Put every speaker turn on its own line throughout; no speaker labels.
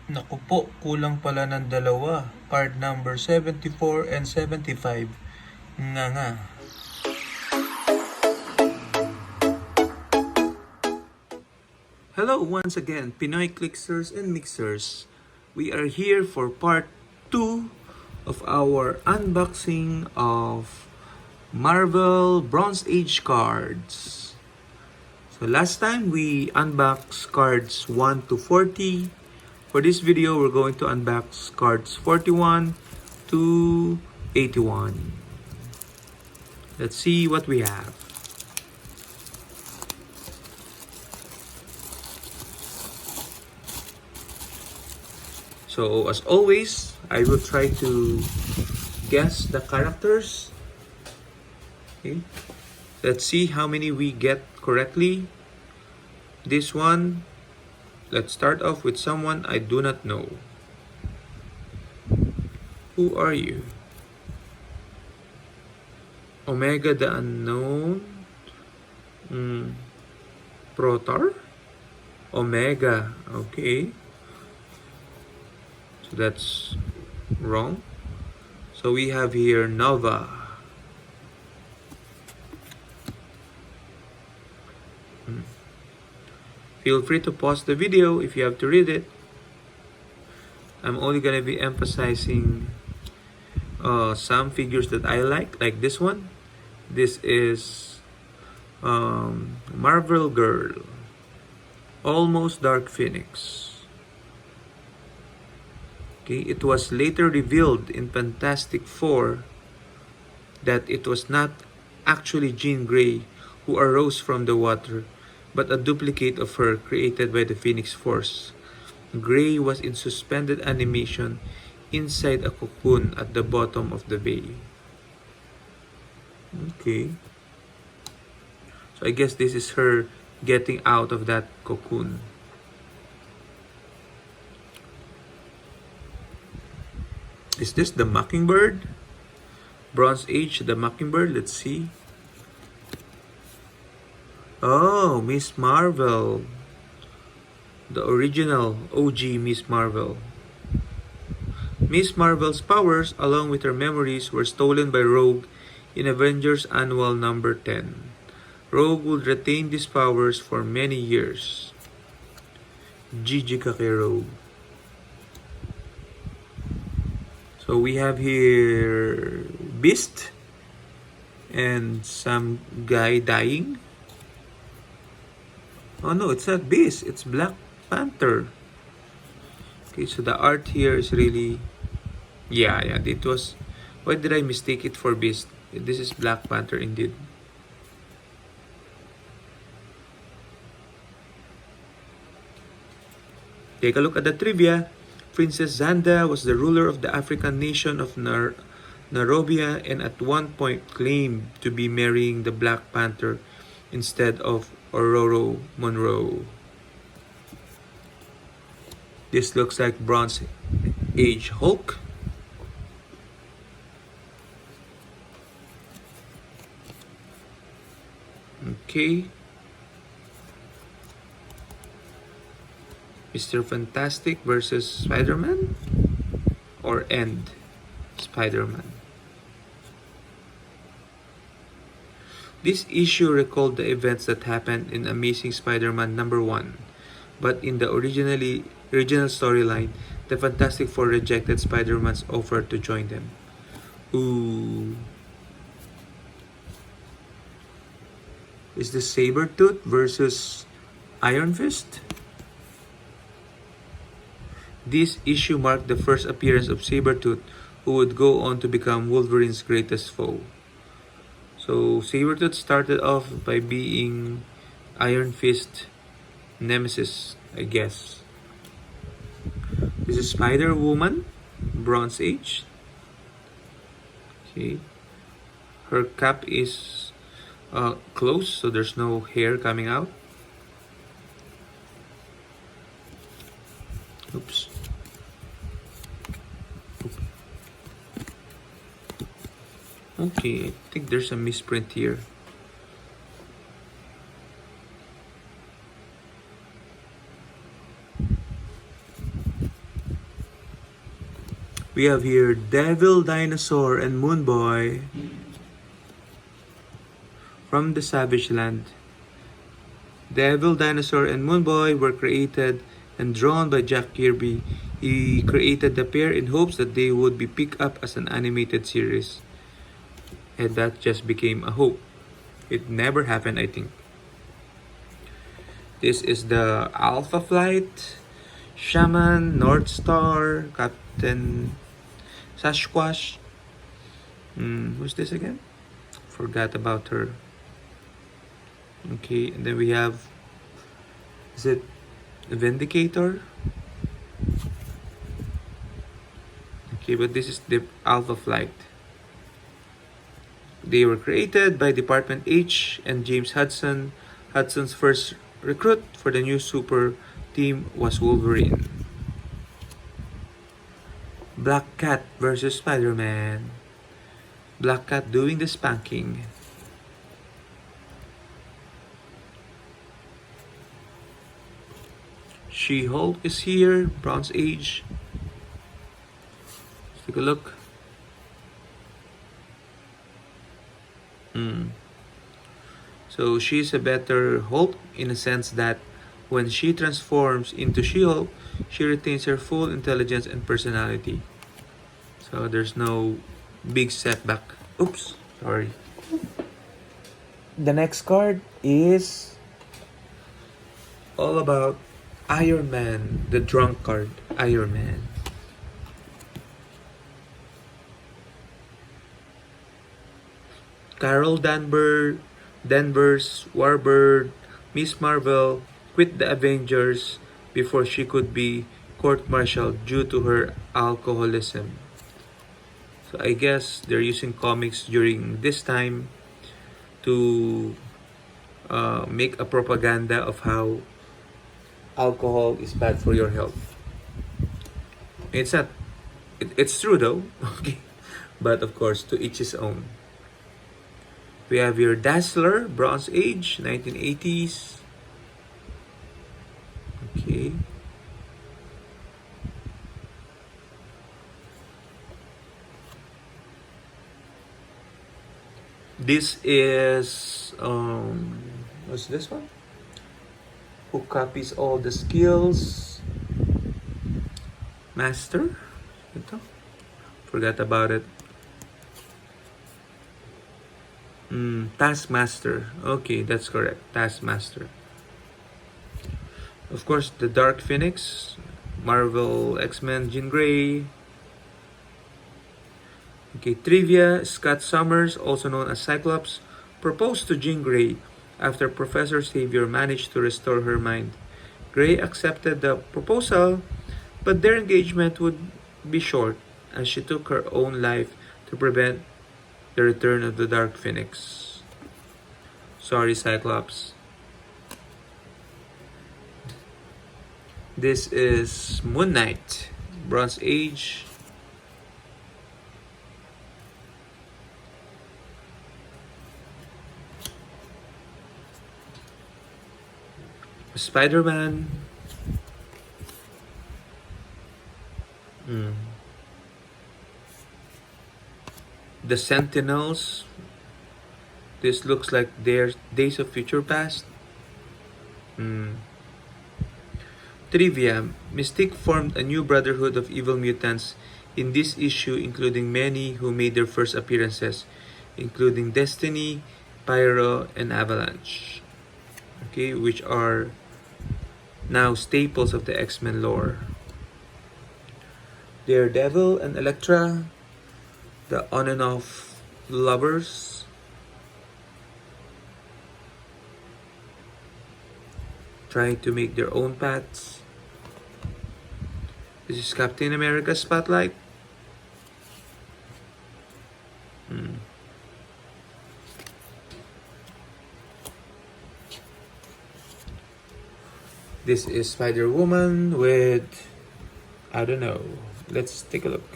Naku po, kulang pala ng dalawa. Card number 74 and 75. Nga nga. Hello once again, Pinoy Clicksters and Mixers. We are here for part 2 of our unboxing of Marvel Bronze Age cards. So last time we unboxed cards 1 to 40. For this video, we're going to unbox cards 41 to 81. Let's see what we have. So as always, I will try to guess the characters. Okay. Let's see how many we get correctly. This one, let's start off with someone I do not know. Who are you? Omega the Unknown. Protar? Omega. Okay. So that's wrong. So we have here Nova. Feel free to pause the video if you have to read it. I'm only going to be emphasizing some figures that I like this one. This is Marvel Girl. Almost Dark Phoenix. Okay, it was later revealed in Fantastic Four that it was not actually Jean Grey who arose from the water, but a duplicate of her created by the Phoenix Force. Grey was in suspended animation inside a cocoon at the bottom of the bay. Okay. So I guess this is her getting out of that cocoon. Is this the Mockingbird? Bronze Age, the Mockingbird. Let's see. Oh, Miss Marvel. The original OG Miss Marvel. Miss Marvel's powers, along with her memories, were stolen by Rogue in Avengers Annual number 10. Rogue would retain these powers for many years. GG ka kay Rogue. So we have here Beast and some guy dying. Oh no, it's not Beast, it's Black Panther. Okay, so the art here is really, yeah, it was, why did I mistake it for Beast? This is Black Panther indeed. Take a look at the trivia. Princess Xanda was the ruler of the African nation of Narobia and at one point claimed to be marrying the Black Panther instead of Ororo Monroe. This looks like Bronze Age Hulk. Okay. Mr. Fantastic versus Spider-Man? Or End Spider-Man? This issue recalled the events that happened in Amazing Spider-Man number 1, but in the original storyline, the Fantastic Four rejected Spider-Man's offer to join them. Ooh. Is this Sabretooth versus Iron Fist? This issue marked the first appearance of Sabretooth, who would go on to become Wolverine's greatest foe. So Sabretooth started off by being Iron Fist nemesis, I guess. This is Spider-Woman, Bronze Age. Okay. Her cap is closed, so there's no hair coming out. Oops. Okay, I think there's a misprint here. We have here Devil Dinosaur and Moon Boy from the Savage Land. Devil Dinosaur and Moon Boy were created and drawn by Jack Kirby. He created the pair in hopes that they would be picked up as an animated series. And that just became a hope. It never happened, I think. This is the Alpha Flight, Shaman, North Star, Captain Sasquatch. Who's this again? Forgot about her. Okay, and then we have, is it Vindicator? Okay, but this is the Alpha Flight. They were created by Department H and James Hudson. Hudson's first recruit for the new super team was Wolverine. Black Cat versus Spider-Man. Black Cat doing the spanking. She-Hulk is here, Bronze Age. Let's take a look. So she's a better Hulk in a sense that when she transforms into She-Hulk, she retains her full intelligence and personality. So there's no big setback. Oops, sorry. The next card is all about Iron Man, the drunk card, Iron Man. Carol Danvers, Warbird, Miss Marvel quit the Avengers before she could be court-martialed due to her alcoholism. So I guess they're using comics during this time to make a propaganda of how alcohol is bad for your health. It's not. It's true though. Okay, but of course, to each his own. We have your Dazzler, Bronze Age, 1980s. Okay. This is what's this one? Who copies all the skills? Master? Ito? Forgot about it. Taskmaster. Okay, that's correct. Taskmaster. Of course, the Dark Phoenix, Marvel X-Men, Jean Grey. Okay, trivia. Scott Summers, also known as Cyclops, proposed to Jean Grey after Professor Xavier managed to restore her mind. Grey accepted the proposal, but their engagement would be short as she took her own life to prevent the return of the Dark Phoenix. Sorry, Cyclops. This is Moon Knight, Bronze Age. Spider-Man. The Sentinels. This looks like their Days of Future Past. Trivia. Mystique formed a new brotherhood of evil mutants in this issue, including many who made their first appearances, including Destiny, Pyro, and Avalanche. Okay, which are now staples of the X-Men lore. Daredevil and Elektra, the on and off lovers. Trying to make their own paths. This is Captain America's Spotlight. This is Spider-Woman with, I don't know. Let's take a look.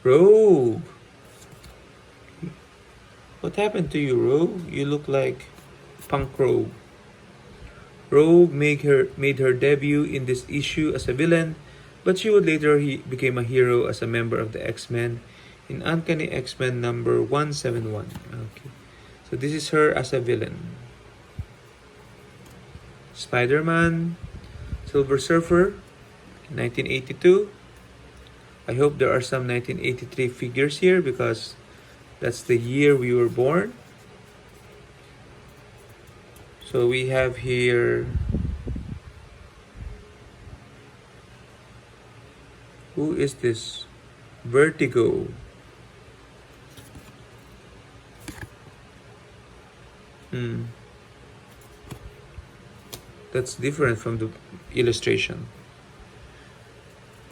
Rogue. What happened to you, Rogue? You look like Punk Rogue. Rogue made her debut in this issue as a villain But she would later became a hero as a member of the X-Men in Uncanny X-Men number 171. Okay. So this is her as a villain. Spider-Man, Silver Surfer, 1982. I hope there are some 1983 figures here because that's the year we were born. So we have here, who is this? Vertigo. That's different from the illustration.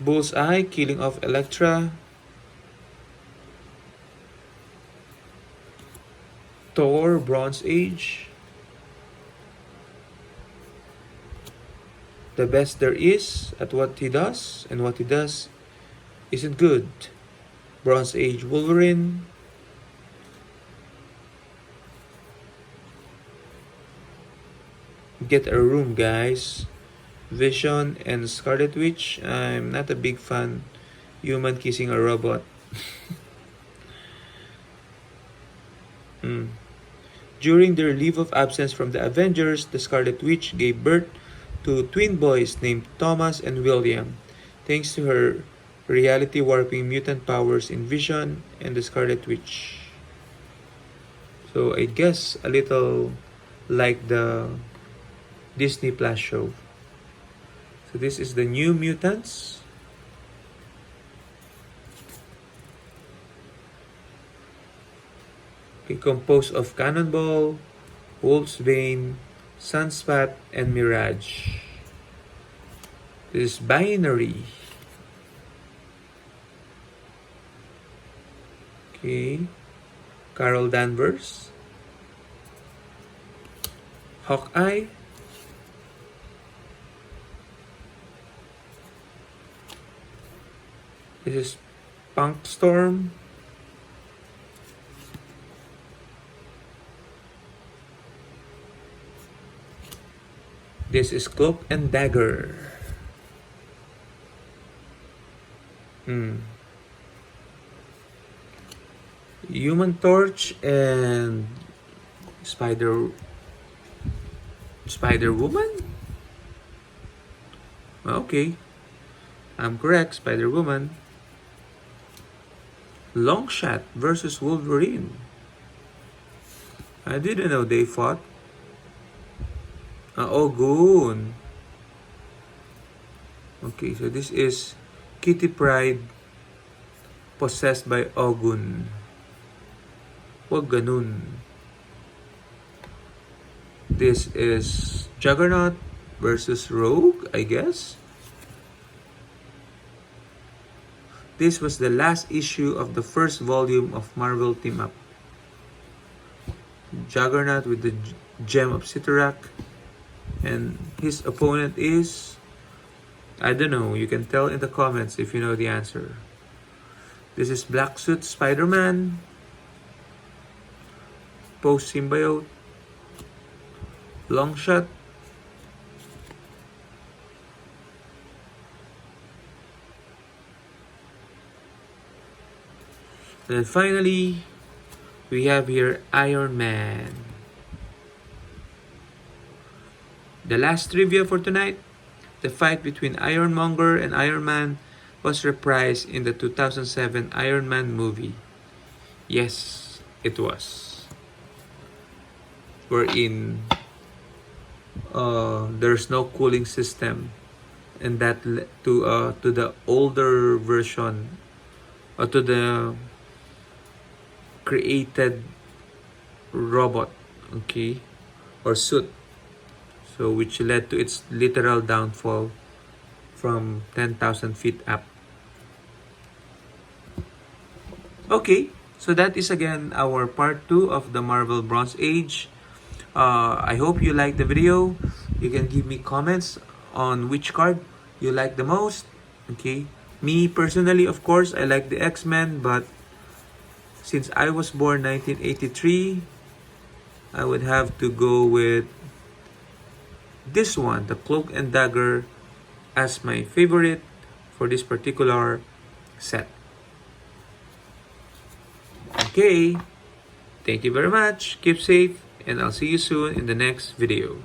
Bullseye killing off Elektra. Thor Bronze Age. The best there is at what he does, and what he does isn't good. Bronze Age Wolverine. Get a room, guys. Vision and Scarlet Witch. I'm not a big fan. Human kissing a robot. During their leave of absence from the Avengers, the Scarlet Witch gave birth to twin boys named Thomas and William, thanks to her reality warping mutant powers in Vision and the Scarlet Witch. So I guess a little like the Disney Plus show. So this is the New Mutants. Okay, composed of Cannonball, Wolfsbane, Sunspot, and Mirage. This is Binary. Okay. Carol Danvers. Hawkeye. This is Punk Storm. This is Cloak and Dagger. Human Torch and Spider Woman? Okay. I'm correct, Spider Woman. Longshot versus Wolverine. I didn't know they fought. Ogun. Okay, so this is Kitty Pryde possessed by Ogun. Wag ganun. This is Juggernaut versus Rogue, I guess. This was the last issue of the first volume of Marvel Team Up. Juggernaut with the Gem of Cyttorak. And his opponent is, I don't know, you can tell in the comments if you know the answer. This is Black Suit Spider-Man, Post Symbiote, Longshot, and then finally we have here Iron Man. The last trivia for tonight, the fight between Ironmonger and Iron Man was reprised in the 2007 Iron Man movie. Yes, it was. Wherein there's no cooling system, and that led to the older version, or to the created robot, okay, or suit. So which led to its literal downfall from 10,000 feet up. Okay, so that is again our part 2 of the Marvel Bronze Age. I hope you liked the video. You can give me comments on which card you like the most. Okay, me personally, of course, I like the X-Men, but since I was born 1983, I would have to go with this one, the Cloak and Dagger, as my favorite for this particular set. Okay, thank you very much. Keep safe, and I'll see you soon in the next video.